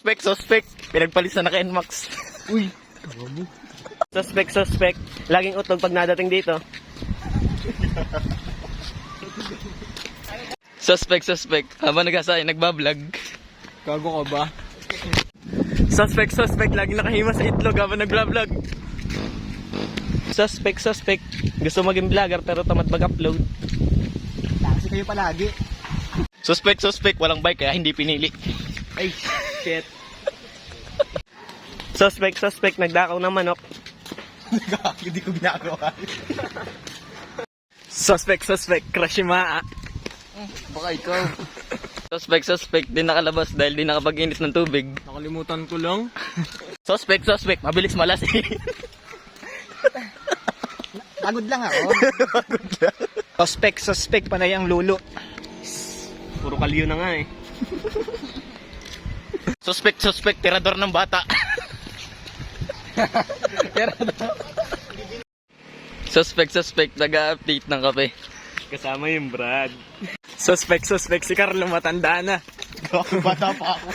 Suspect. Pinagpalisan na kay Max. Uy. Suspect. Laging utog pag nadating dito. Suspect. Habang nag-asay, nagbablog. Gago ka ba? Suspect. Laging nakahima sa itlog habang nagblog. Suspect. Gusto maging vlogger pero tamad mag-upload. Kasi kayo palagi. Suspect. Walang bike kaya hindi pinili. Ay, shit. Suspect. Nagdakaw ng manok. Hindi ko ginagawa. Suspect. Crush yung maa. Baka ikaw. Suspect, di nakalabas dahil di nakapag-init ng tubig. Nakalimutan ko lang. Suspect. Mabilis malas eh. Pagod lang ako. Suspect, panay ang lulo. Puro kalyo na nga eh. Suspect, tirador ng bata. Suspect, nag-update ng kape. Kasama yung Brad. Suspect, si Carlo matanda na. Bata pa ako.